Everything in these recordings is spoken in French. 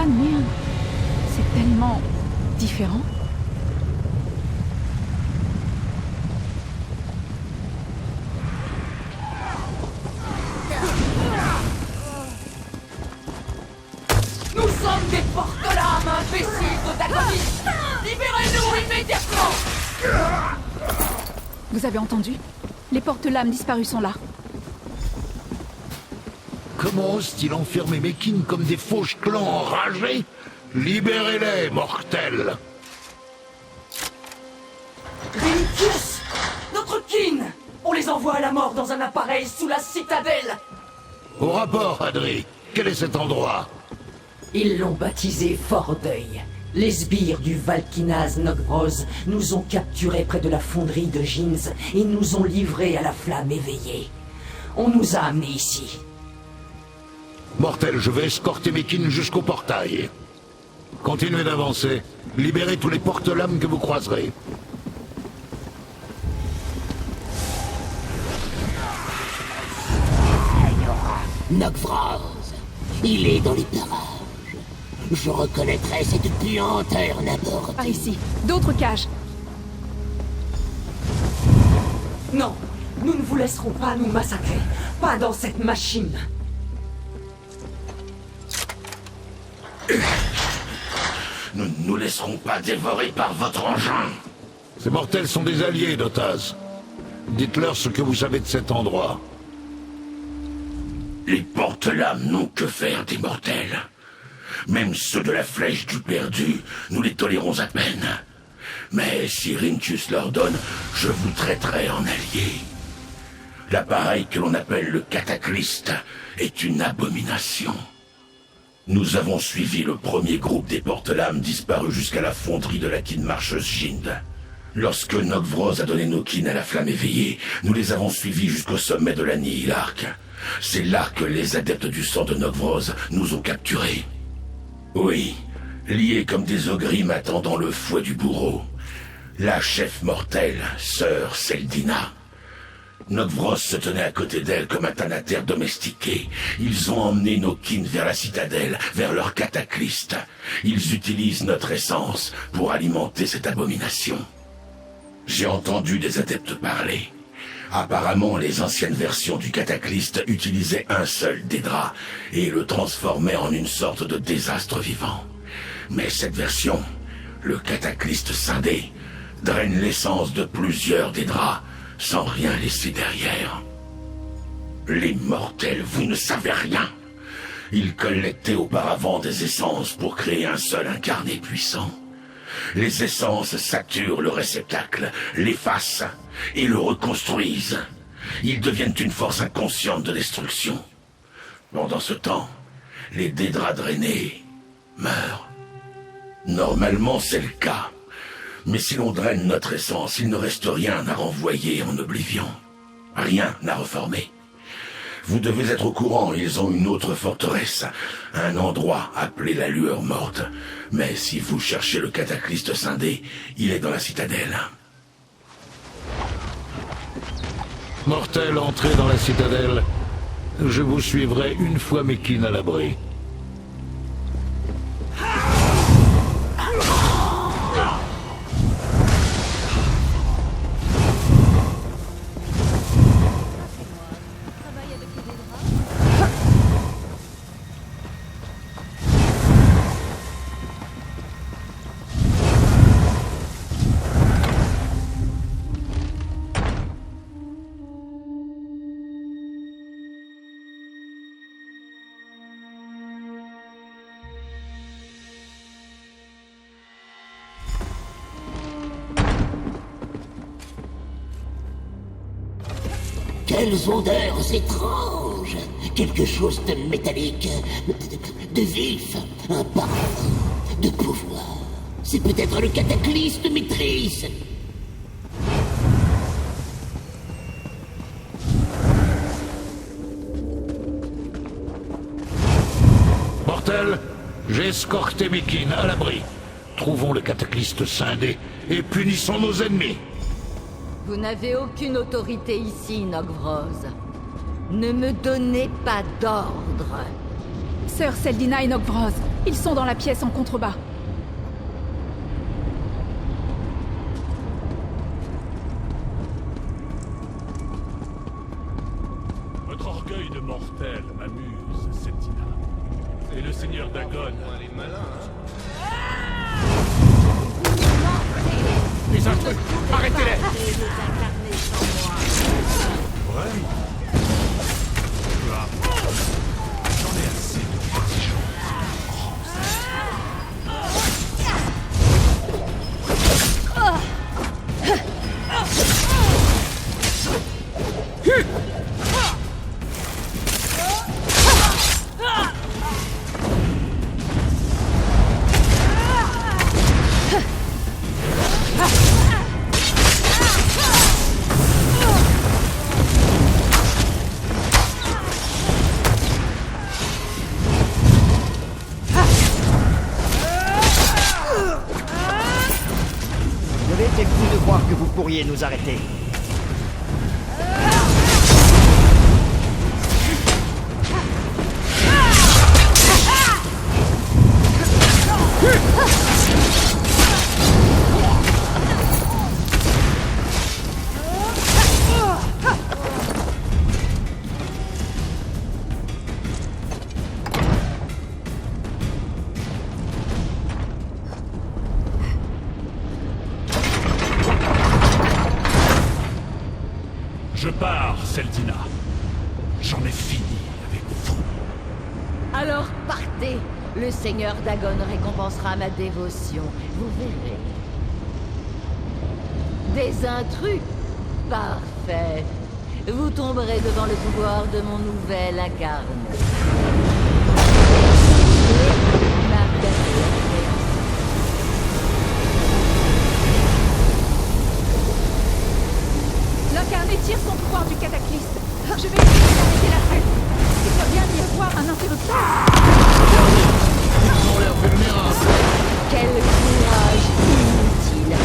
merde. C'est tellement différent. Nous sommes des porte-lames, imbéciles protagonistes. Libérez-nous immédiatement. Vous avez entendu? Les porte-lames disparus sont là. Comment ose-t-il enfermer Mekin comme des fauches clans enragés? Libérez-les, mortels! Rinkus, notre kin. On les envoie à la mort dans un appareil sous la citadelle. Au rapport, Adri. Quel est cet endroit? Ils l'ont baptisé Fort Deuil. Les sbires du Valkinaz Nogbroz nous ont capturés près de la fonderie de Jins et nous ont livrés à la flamme éveillée. On nous a amenés ici. Mortel, je vais escorter Mekin jusqu'au portail. Continuez d'avancer. Libérez tous les porte-lames que vous croiserez. Nokvroz, il est dans les parages. Je reconnaîtrai cette puante urne abordée. Par ici. D'autres cages. Non, nous ne vous laisserons pas nous massacrer. Pas dans cette machine. Nous ne nous laisserons pas dévorer par votre engin. Ces mortels sont des alliés d'Otaz. Dites-leur ce que vous savez de cet endroit. Les porte-lames n'ont que faire des mortels. Même ceux de la flèche du perdu, nous les tolérons à peine. Mais si Rinkus leur donne, je vous traiterai en allié. L'appareil que l'on appelle le cataclyste est une abomination. Nous avons suivi le premier groupe des porte-lames disparus jusqu'à la fonderie de la kin-marcheuse Jind. Lorsque Nokvroz a donné nos kin à la flamme éveillée, nous les avons suivis jusqu'au sommet de la Nihil-Arc. C'est là que les adeptes du sang de Nokvroz nous ont capturés. Oui, liés comme des ogrimes attendant le fouet du bourreau. La chef mortelle, sœur Seldina. Nokvroz se tenait à côté d'elle comme un thanater domestiqué. Ils ont emmené nos kin vers la citadelle, vers leur cataclyste. Ils utilisent notre essence pour alimenter cette abomination. J'ai entendu des adeptes parler. Apparemment, les anciennes versions du cataclyste utilisaient un seul Dédra et le transformaient en une sorte de désastre vivant. Mais cette version, le cataclyste scindé, draine l'essence de plusieurs Dédras sans rien laisser derrière. Les mortels, vous ne savez rien. Ils collectaient auparavant des essences pour créer un seul incarné puissant. Les essences saturent le réceptacle, l'effacent et le reconstruisent. Ils deviennent une force inconsciente de destruction. Pendant ce temps, les Dédras drainés meurent. Normalement, c'est le cas. Mais si l'on draine notre essence, il ne reste rien à renvoyer en oblivion. Rien à reformer. Vous devez être au courant, ils ont une autre forteresse, un endroit appelé la Lueur Morte. Mais si vous cherchez le cataclyste scindé, il est dans la citadelle. Mortel, entrez dans la citadelle. Je vous suivrai une fois Mekin à l'abri. Quelles odeurs étranges! Quelque chose de métallique, de vif, un parfum, de pouvoir. C'est peut-être le cataclysme maîtrise. Mortel, j'ai escorté Mekin à l'abri. Trouvons le cataclysme scindé et punissons nos ennemis. Vous n'avez aucune autorité ici, Nokvroz. Ne me donnez pas d'ordre. Sœur Seldina et Nokvroz, Ils sont dans la pièce en contrebas. Votre orgueil de mortel m'amuse, Septina. Et le seigneur Dagon. Les intrus, arrêtez-les! Vraiment? J'en ai assez de petites J'avais été fou de croire que vous pourriez nous arrêter. Je pars, Seldina. J'en ai fini avec vous. Alors partez. Le seigneur Dagon récompensera ma dévotion. Vous verrez. Des intrus? Parfait. Vous tomberez devant le pouvoir de mon nouvel incarné. Margaret. L'incarné tire son pouvoir du cataclysme. Je vais essayer d'arrêter la fête. Il doit bien y avoir un interrupteur. Ils ont l'air vulnérables. Quel courage inutile.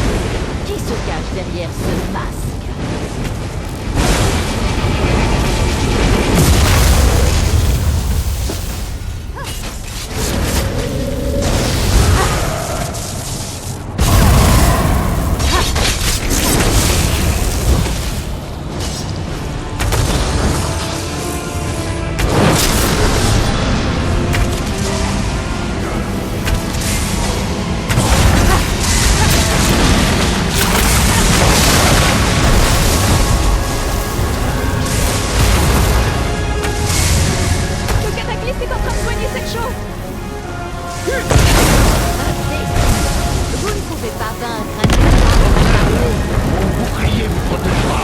Qui se cache derrière ce masque? Le cataclysme est en train de soigner cette chose. Arrêtez. Vous ne pouvez pas vaincre un incarné. Mon bouclier vous protégera.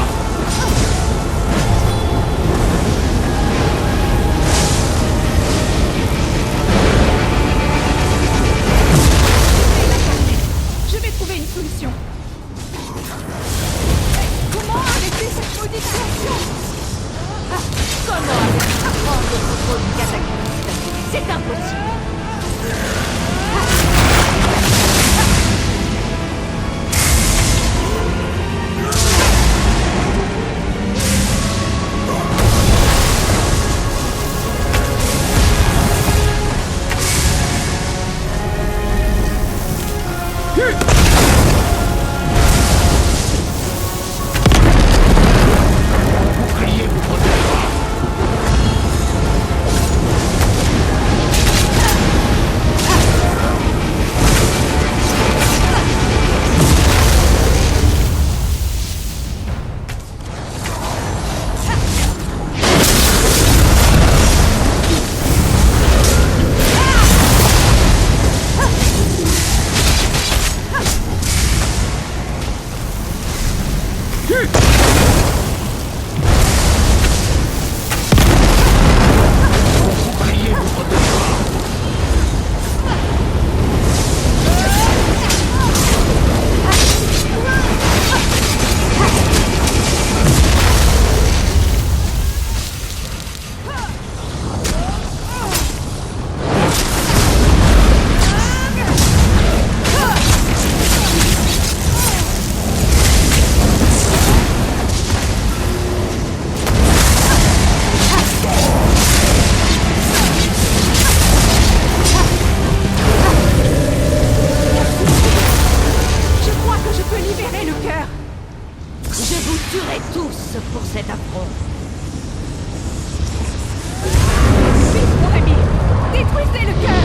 Je vais trouver une solution. Comment arrêter cette maudite réaction? Comment allez-vous prendre le contrôle du cataclysme? C'est impossible. Mon bouclier vous protégera. cet affront. Vite, mon ami! Détruisez le cœur!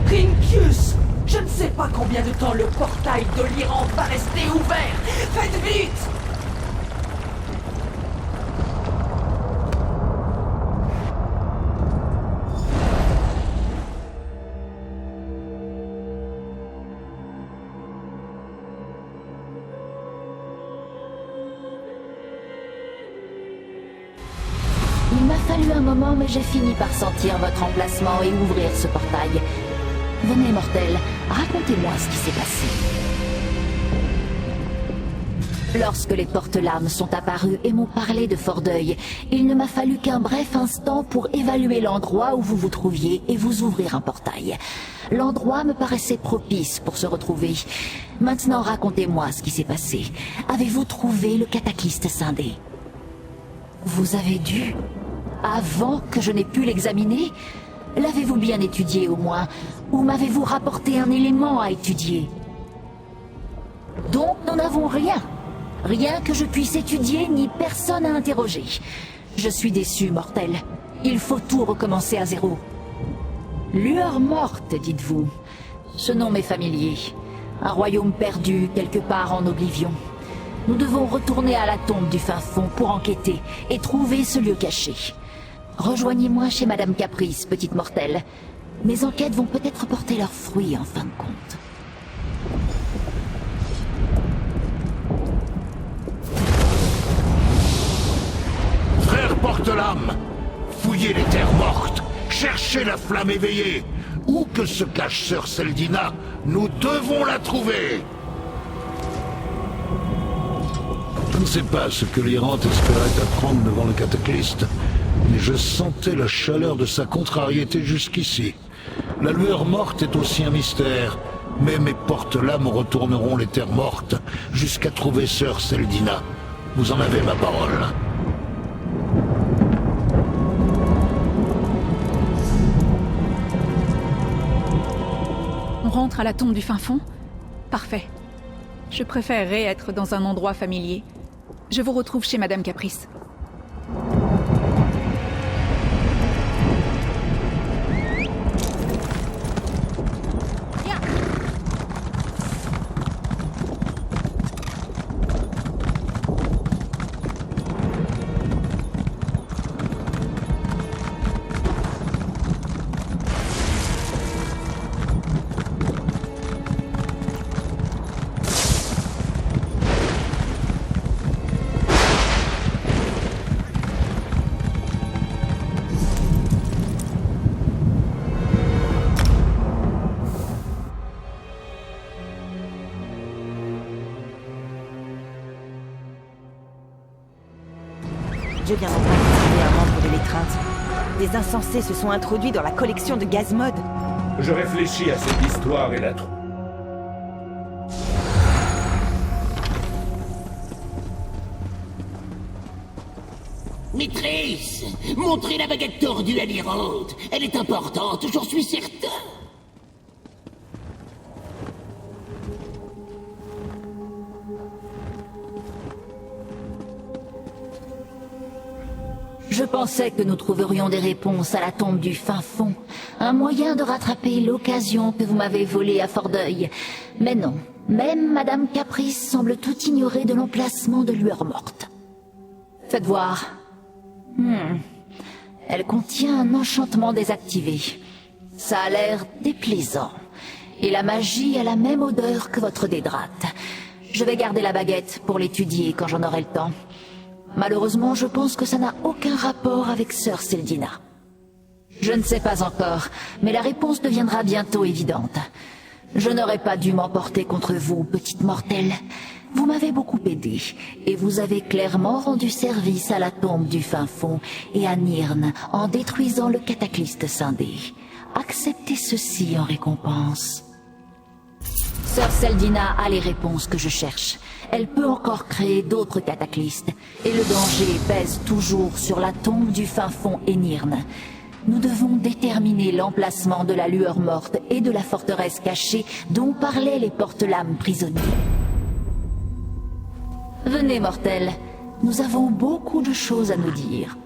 Rinkius! Je ne sais pas combien de temps le portail de l'Iran va rester ouvert. Faites vite! Il m'a fallu un moment, mais j'ai fini par sentir votre emplacement et ouvrir ce portail. Venez, mortel, racontez-moi ce qui s'est passé. Lorsque les porte-lames sont apparus et m'ont parlé de Fordeuil, il ne m'a fallu qu'un bref instant pour évaluer l'endroit où vous vous trouviez et vous ouvrir un portail. L'endroit me paraissait propice pour se retrouver. Maintenant, racontez-moi ce qui s'est passé. Avez-vous trouvé le cataclysme scindé? Vous avez dû... Avant que je n'ai pu l'examiner? L'avez-vous bien étudié au moins? Ou m'avez-vous rapporté un élément à étudier? Donc nous n'avons rien. Rien que je puisse étudier, ni personne à interroger. Je suis déçu, mortel. Il faut tout recommencer à zéro. Lueur morte, dites-vous. Ce nom m'est familier. Un royaume perdu quelque part en oblivion. Nous devons retourner à la tombe du fin fond pour enquêter et trouver ce lieu caché. Rejoignez-moi chez Madame Caprice, petite mortelle. Mes enquêtes vont peut-être porter leurs fruits en fin de compte. Frère Porte-Lame, fouillez les terres mortes, cherchez la flamme éveillée. Où que se cache Sœur Seldina, nous devons la trouver. Je ne sais pas ce que l'Irante espérait apprendre devant le cataclysme, mais je sentais la chaleur de sa contrariété jusqu'ici. La lueur morte est aussi un mystère, mais mes porte-lames retourneront les terres mortes jusqu'à trouver Sœur Seldina. Vous en avez ma parole. On rentre à la tombe du fin fond? Parfait. Je préférerais être dans un endroit familier. Je vous retrouve chez Madame Caprice. Je viens d'entendre parler un membre de l'étreinte. Des insensés se sont introduits dans la collection de Gazmod. Je réfléchis à cette histoire et la trouve. Maîtresse, montrez la baguette tordue à l'Irante. Elle est importante, j'en suis certain. Je pensais que nous trouverions des réponses à la tombe du fin fond, un moyen de rattraper l'occasion que vous m'avez volée à Fordeuil. Mais non, même Madame Caprice semble tout ignorer de l'emplacement de Lueur morte. Faites voir. Elle contient un enchantement désactivé. Ça a l'air déplaisant. Et la magie a la même odeur que votre dédrate. Je vais garder la baguette pour l'étudier quand j'en aurai le temps. Malheureusement, je pense que ça n'a aucun rapport avec Sœur Seldina. Je ne sais pas encore, mais la réponse deviendra bientôt évidente. Je n'aurais pas dû m'emporter contre vous, petite mortelle. Vous m'avez beaucoup aidé, et vous avez clairement rendu service à la tombe du fin fond et à Nirn en détruisant le cataclysme scindé. Acceptez ceci en récompense. Sœur Seldina a les réponses que je cherche. Elle peut encore créer d'autres cataclysmes. Et le danger pèse toujours sur la tombe du fin fond Enirn. Nous devons déterminer l'emplacement de la lueur morte et de la forteresse cachée dont parlaient les porte-lames prisonniers. Venez, mortels. Nous avons beaucoup de choses à nous dire.